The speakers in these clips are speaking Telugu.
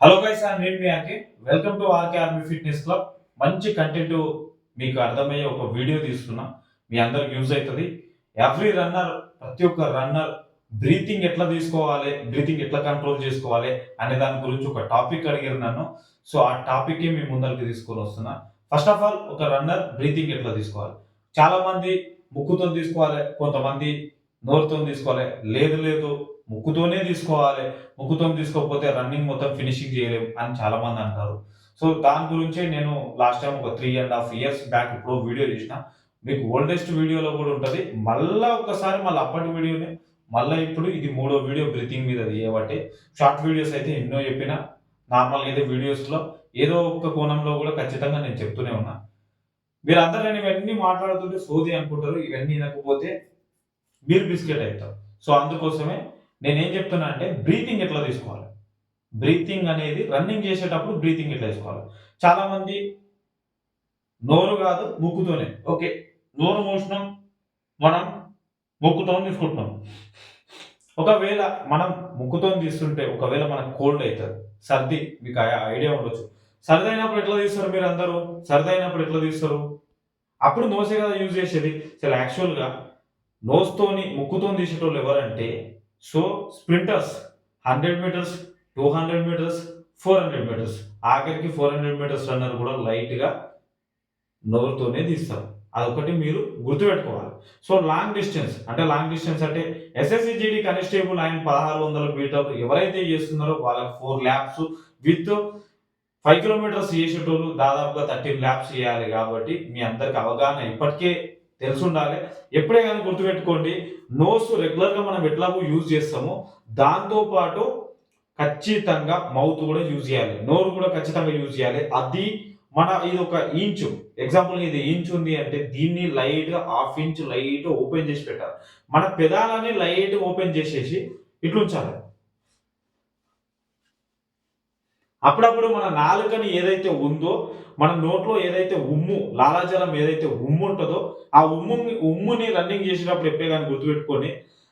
హలో గైస్, నేను మీ RK. Welcome to RK army fitness club. మంచి కంటెంట్ మీకు అర్థమయ్యే ఒక వీడియో తీసుకున్నా. మీ అందరికి యూజ్ అవుతుంది. ఎవ్రీ రన్నర్, ప్రతి ఒక్క రన్నర్ బ్రీతింగ్ ఎట్లా తీసుకోవాలి, బ్రీతింగ్ ఎట్లా కంట్రోల్ చేసుకోవాలి అనే దాని గురించి ఒక టాపిక్ అడిగారు నన్ను. సో ఆ టాపిక్ మీ ముందరికి తీసుకొని వస్తున్నా. ఫస్ట్ ఆఫ్ ఆల్, ఒక రన్నర్ బ్రీతింగ్ ఎట్లా తీసుకోవాలి? చాలా మంది ముక్కుతో తీసుకోవాలి, కొంతమంది నోరుతో తీసుకోవాలి. లేదు లేదు, ముక్కుతోనే తీసుకోవాలి, ముక్కుతో తీసుకోకపోతే రన్నింగ్ మొత్తం ఫినిషింగ్ చేయలేము అని చాలా మంది అంటారు. సో దాని గురించే నేను లాస్ట్ టైం ఒక 3.5 ఇయర్స్ బ్యాక్ ఇప్పుడు వీడియో చేసిన. మీకు ఓల్డెస్ట్ వీడియోలో కూడా ఉంటుంది. మళ్ళా ఒకసారి మళ్ళీ అప్పటి వీడియోనే మళ్ళీ ఇప్పుడు ఇది మూడో వీడియో బ్రీతింగ్ మీద చేయబట్టే. షార్ట్ వీడియోస్ అయితే ఎన్నో చెప్పిన, నార్మల్గా అయితే వీడియోస్లో ఏదో ఒక కోణంలో కూడా ఖచ్చితంగా నేను చెప్తూనే ఉన్నా. మీరందరూ నేను ఇవన్నీ మాట్లాడుతుంటే సోది అనుకుంటారు. ఇవన్నీ వినకపోతే మీరు బిస్కెట్ అవుతారు. సో అందుకోసమే నేనేం చెప్తున్నా అంటే బ్రీతింగ్ ఎట్లా తీసుకోవాలి, బ్రీతింగ్ అనేది రన్నింగ్ చేసేటప్పుడు బ్రీతింగ్ ఎట్లా తీసుకోవాలి. చాలా మంది నోరు కాదు ముక్కుతోనే, ఓకే నోరు మూసినాం, మనం ముక్కుతో తీసుకుంటున్నాం. ఒకవేళ మనం ముక్కుతో తీస్తుంటే ఒకవేళ మనకు కోల్డ్ అవుతుంది, సర్ది, మీకు ఐడియా ఉండొచ్చు. సర్ది అయినప్పుడు ఎట్లా తీస్తారు? మీరు అందరూ సర్ది అయినప్పుడు ఎట్లా తీస్తారు? అప్పుడు నోసే కదా యూజ్ చేసేది. అసలు యాక్చువల్గా నోస్తోని ముక్కుతో తీసేటోళ్ళు ఎవరంటే, so sprinters 100 metres, 200 metres, 400 metres, ఆఖరికి 400 మీటర్స్ రన్నర్ కూడా లైట్గా నోరుతోనే తీస్తారు. అదొకటి మీరు గుర్తుపెట్టుకోవాలి. సో లాంగ్ డిస్టెన్స్ అంటే ఎస్ఎస్సిజిడి కానిస్టేబుల్ ఆయన 1600 మీటర్లు ఎవరైతే చేస్తున్నారో వాళ్ళకి 4 ల్యాప్స్ విత్ 5 కిలోమీటర్స్ చేసేటోళ్ళు దాదాపుగా 13 ల్యాప్స్ చేయాలి. కాబట్టి మీ అందరికి అవగాహన ఇప్పటికే తెలుసుండాలి. ఎప్పుడే కానీ గుర్తుపెట్టుకోండి, నోస్ రెగ్యులర్గా మనం ఎట్లాగో యూజ్ చేస్తామో దాంతో పాటు ఖచ్చితంగా మౌత్ కూడా యూజ్ చేయాలి, నోరు కూడా ఖచ్చితంగా యూజ్ చేయాలి. అది ఇది ఒక ఇంచు, ఎగ్జాంపుల్ ఇది ఇంచు ఉంది అంటే దీన్ని లైట్గా హాఫ్ ఇంచ్ లైట్ ఓపెన్ చేసి పెట్టాలి. మన పెదాలని లైట్ ఓపెన్ చేసేసి ఇట్లుంచాలి. అప్పుడప్పుడు మన నాలుకని ఏదైతే ఉందో, మన నోట్లో ఏదైతే లాలాజలం ఏదైతే ఉంటుందో ఆ ఉమ్ముని రన్నింగ్ చేసేటప్పుడు ఎప్పుడే కానీ గుర్తుపెట్టుకొని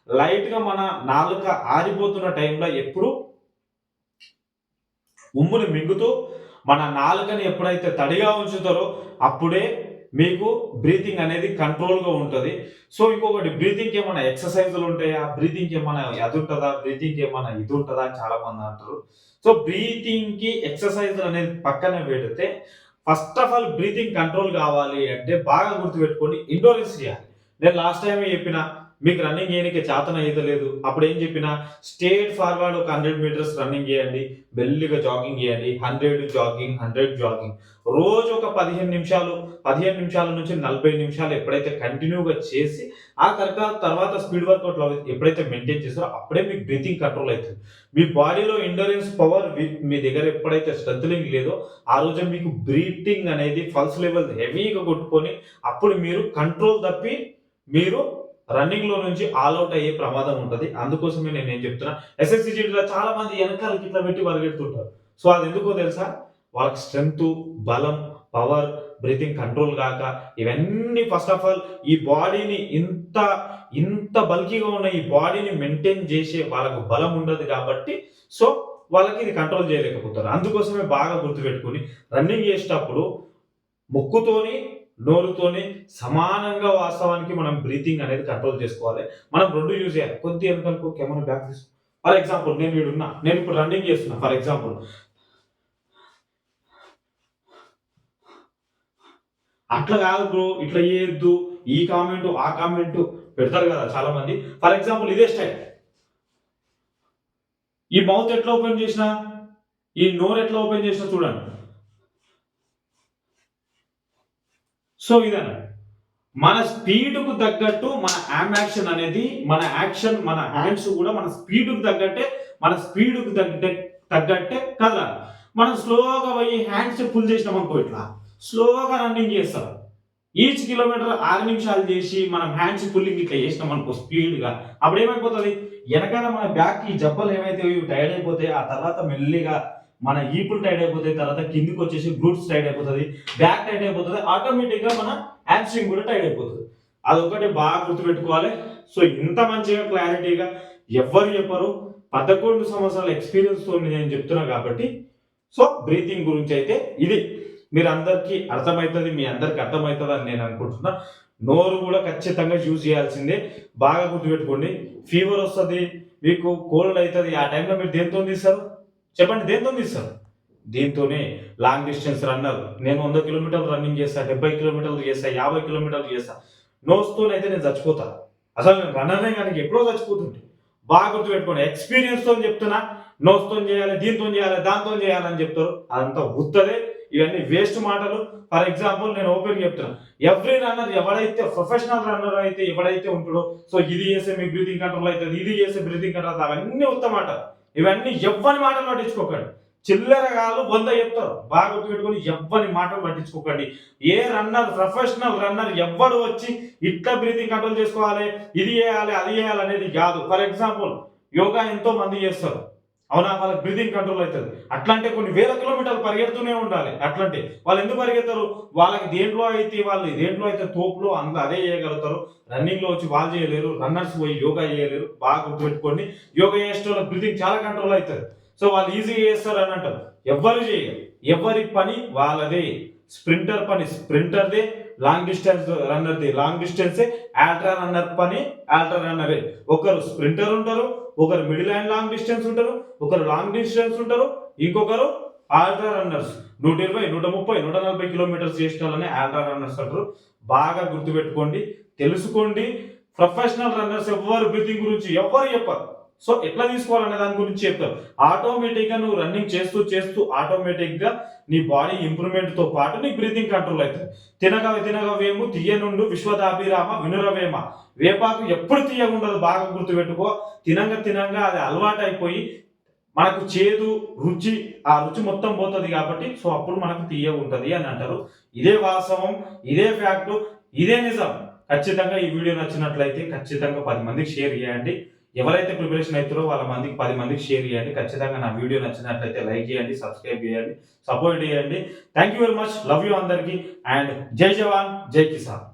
లైట్గా మన నాలుక ఆరిపోతున్న టైంలో ఎప్పుడు ఉమ్ముని మింగుతూ మన నాలుకని ఎప్పుడైతే తడిగా ఉంచుతారో అప్పుడే మీకు బ్రీతింగ్ అనేది కంట్రోల్గా ఉంటుంది. సో ఇంకొకటి, బ్రీతింగ్కి ఏమైనా ఎక్సర్సైజులు ఉంటాయా, బ్రీతింగ్కి ఏమైనా అది ఉంటుందా, బ్రీతింగ్కి ఏమైనా ఇది ఉంటుందా అని చాలా మంది అంటారు. సో బ్రీతింగ్కి ఎక్సర్సైజ్ అనేది పక్కన పెడితే, first of all breathing control కావాలి అంటే బాగా గుర్తుపెట్టుకొని ఇండోరెన్స్ చేయాలి. నేను లాస్ట్ టైం చెప్పిన, మీకు రన్నింగ్ చేయడానికి చేతన అయితే లేదు, అప్పుడు ఏం చెప్పినా, స్ట్రేట్ ఫార్వర్డ్ ఒక 100 మీటర్స్ రన్నింగ్ చేయండి, మెల్లిగా జాగింగ్ చేయండి, 100 జాగింగ్ 100 జాగింగ్, రోజు ఒక 15 నిమిషాల నుంచి 40 నిమిషాలు ఎప్పుడైతే కంటిన్యూగా చేసి ఆ తర్వాత స్పీడ్ వర్కౌట్ ఎప్పుడైతే మెయింటైన్ చేస్తారో అప్పుడే మీకు బ్రీతింగ్ కంట్రోల్ అవుతుంది. మీ బాడీలో ఎండ్యూరెన్స్ పవర్ మీ దగ్గర ఎప్పుడైతే స్ట్రెంథనింగ్ లేదో ఆ రోజు మీకు బ్రీతింగ్ అనేది పల్స్ లెవెల్ హెవీగా కొట్టుకొని అప్పుడు మీరు కంట్రోల్ తప్పి మీరు రన్నింగ్ లో నుంచి ఆల్అౌట్ అయ్యే ప్రమాదం ఉంటుంది. అందుకోసమే నేను ఏం చెప్తున్నా, ఎస్ఎస్సిజిలో చాలా మంది వెనకాలకి ఇట్లా పెట్టి పరిగెడుతుంటారు. సో అది ఎందుకో తెలుసా? వాళ్ళకి స్ట్రెంగ్త్, బలం, పవర్, బ్రీతింగ్ కంట్రోల్ కాక ఇవన్నీ ఫస్ట్ ఆఫ్ ఆల్ ఈ బాడీని ఇంత బల్కీగా ఉన్న ఈ బాడీని మెయింటైన్ చేసే వాళ్ళకు బలం ఉండదు కాబట్టి సో వాళ్ళకి ఇది కంట్రోల్ చేయలేకపోతారు. అందుకోసమే బాగా గుర్తుపెట్టుకుని రన్నింగ్ చేసేటప్పుడు ముక్కుతోని నోరుతోని సమానంగా వాస్తవానికి మనం బ్రీతింగ్ అనేది కంట్రోల్ చేసుకోవాలి. మనం రెండు యూజ్ చేయాలి. కొద్ది వెనకాలకు కెమెరా బ్యాక్ తీసుకో. ఫర్ ఎగ్జాంపుల్ నేను ఇప్పుడు రన్నింగ్ చేస్తున్నా. ఫర్ ఎగ్జాంపుల్ అట్లా కాదు బ్రో, ఇట్లా చేయొద్దు, ఈ కామెంట్ ఆ కామెంట్ పెడతారు కదా చాలా మంది. ఫర్ ఎగ్జాంపుల్ ఇదే స్టైల్, ఈ మౌత్ ఎట్లా ఓపెన్ చేసినా, ఈ నోరు ఎట్లా ఓపెన్ చేసినా చూడండి. సో ఇదన్న మన స్పీడ్కు తగ్గట్టు మన యాక్షన్ అనేది, మన హ్యాండ్స్ కూడా మన స్పీడ్కు తగ్గట్టే కదలాలి. మనం స్లోగా పోయి హ్యాండ్స్ పుల్ చేసినాం అనుకో, ఇట్లా స్లోగా రన్నింగ్ చేస్తారు. ఈచ్ కిలోమీటర్ 6 నిమిషాలు చేసి మనం హ్యాండ్స్ పుల్లింగ్ ఇట్లా చేసినాం అనుకో స్పీడ్గా, అప్పుడు ఏమైపోతుంది, వెనకాల మన బ్యాక్ ఈ జబ్బలు ఏమైతే టైర్డ్ అయిపోతాయి, ఆ తర్వాత మెల్లిగా మన ఈపుల్ టైట్ అయిపోతాయి, తర్వాత కిందికి వచ్చేసి గ్లూట్స్ టైట్ అయిపోతుంది, బ్యాక్ టైట్ అయిపోతుంది, ఆటోమేటిక్గా మన హ్యామ్స్ట్రింగ్ కూడా టైట్ అయిపోతుంది. అదొకటి బాగా గుర్తుపెట్టుకోవాలి. సో ఇంత మంచిగా క్లారిటీగా ఎవ్వరు చెప్పరు, 11 సంవత్సరాల ఎక్స్పీరియన్స్తో నేను చెప్తున్నా కాబట్టి సో బ్రీతింగ్ గురించి అయితే ఇది మీరు అందరికీ అర్థమవుతుంది, మీ అందరికి అర్థమవుతుంది అని నేను అనుకుంటున్నా. నోరు కూడా ఖచ్చితంగా యూజ్ చేయాల్సిందే. బాగా గుర్తుపెట్టుకోండి, ఫీవర్ వస్తుంది, మీకు కోల్డ్ అవుతుంది, ఆ టైంలో మీరు దేంతో తీస్తారు చెప్పండి, దేంతో తీస్తారు? దీంతోనే. లాంగ్ డిస్టెన్స్ రన్నర్, నేను 100 కిలోమీటర్లు రన్నింగ్ చేస్తా, 70 కిలోమీటర్లు చేస్తా, 50 కిలోమీటర్లు చేస్తా, నోస్తోనైతే నేను చచ్చిపోతా. అసలు నేను రన్నర్నే కానీ ఎప్పుడో చచ్చిపోతుంటే. బాగా గుర్తుపెట్టుకోండి, ఎక్స్పీరియన్స్తో చెప్తున్నా. నోస్తో చేయాలి, దీంతో చేయాలి, దాంతో చేయాలని చెప్తారు, అదంతా ఉత్తదే. ఇవన్నీ వేస్ట్ మాటలు. ఫర్ ఎగ్జాంపుల్ నేను ఓపెన్ చెప్తున్నా, ఎవ్రీ రన్నర్ ఎవడైతే ప్రొఫెషనల్ రన్నర్ అయితే ఎవడైతే ఉంటాడో, సో ఇది చేస్తే మీ బ్రీతింగ్ కంట్రోల్ అవుతుంది, ఇది చేస్తే బ్రీతింగ్ కంట్రోల్, అవన్నీ ఉత్త మాటలు. ఇవన్నీ ఎవ్వని మాటలు పట్టించుకోకండి. చిల్లరగాలు 100 చెప్తారు. బాగా గుర్తుపెట్టుకొని ఎవ్వని మాటలు పట్టించుకోకండి. ఏ రన్నర్, ప్రొఫెషనల్ రన్నర్ ఎవ్వడు వచ్చి ఇట్లా బ్రీతింగ్ కంట్రోల్ చేసుకోవాలి, ఇది చేయాలి, అది చేయాలి అనేది కాదు. ఫర్ ఎగ్జాంపుల్ యోగా ఎంతో మంది చేస్తారు, అవునా, వాళ్ళకి బ్రీతింగ్ కంట్రోల్ అవుతుంది. అట్లాంటి కొన్ని వేల కిలోమీటర్లు పరిగెడుతూనే ఉండాలి. అట్లాంటి వాళ్ళు ఎందుకు పరిగెత్తారు? వాళ్ళకి దేంట్లో అయితే తోపులో అదే చేయగలుగుతారు. రన్నింగ్ లో వచ్చి వాళ్ళు చేయలేరు, రన్నర్స్ పోయి యోగా చేయలేరు. బాగా గుర్తుపెట్టుకోండి, యోగా చేసే వాళ్ళకి బ్రీతింగ్ చాలా కంట్రోల్ అవుతుంది. సో వాళ్ళు ఈజీగా చేస్తారు అని అంటారు. ఎవ్వరు చేయరు, ఎవరి పని వాళ్ళదే. స్ప్రింటర్ పని స్ప్రింటర్దే, లాంగ్ డిస్టెన్స్ రన్నర్ది లాంగ్ డిస్టెన్సే, ఆల్ట్రా రన్నర్ పని ఆల్ట్రా రన్నరే. ఒకరు స్ప్రింటర్ ఉంటారు, ఒకరు మిడిల్ అండ్ లాంగ్ డిస్టెన్స్ ఉంటారు, ఒకరు లాంగ్ డిస్టెన్స్ ఉంటారు, ఇంకొకరు ఆల్ట్రా రన్నర్స్. 120, 130, 140 కిలోమీటర్స్ చేసిన వాళ్ళని ఆల్ట్రా రన్నర్స్ అంటారు. బాగా గుర్తుపెట్టుకోండి, తెలుసుకోండి. ప్రొఫెషనల్ రన్నర్స్ ఎవరు బ్రీతింగ్ గురించి ఎవరు చెప్పరు. సో ఎట్లా తీసుకోవాలనే దాని గురించి చెప్తారు. ఆటోమేటిక్గా నువ్వు రన్నింగ్ చేస్తూ చేస్తూ ఆటోమేటిక్గా నీ బాడీ ఇంప్రూవ్మెంట్తో పాటు నీ బ్రీతింగ్ కంట్రోల్ అవుతుంది. తినగవేము తీయనుండు విశ్వదాభిరామ వినురవేమ. వేపాకు ఎప్పుడు తీయగుండదు, బాగా గుర్తుపెట్టుకో. తినంగా అది అలవాటు అయిపోయి మనకు చేదు రుచి, ఆ రుచి మొత్తం పోతుంది కాబట్టి సో అప్పుడు మనకు తీయ ఉంటుంది అని అంటారు. ఇదే వాస్తవం, ఇదే ఫ్యాక్ట్, ఇదే నిజం. ఖచ్చితంగా ఈ వీడియో నచ్చినట్లయితే ఖచ్చితంగా 10 మందికి షేర్ చేయండి. ఎవరైతే ప్రిపరేషన్ అవుతారో వాళ్ళ 10 మందికి షేర్ చేయండి. ఖచ్చితంగా నా వీడియో నచ్చినట్లయితే లైక్ చేయండి, సబ్స్క్రైబ్ చేయండి, సపోర్ట్ చేయండి. Thank you very much, love you అందరికీ, అండ్ జై జవాన్ జై కిసాన్.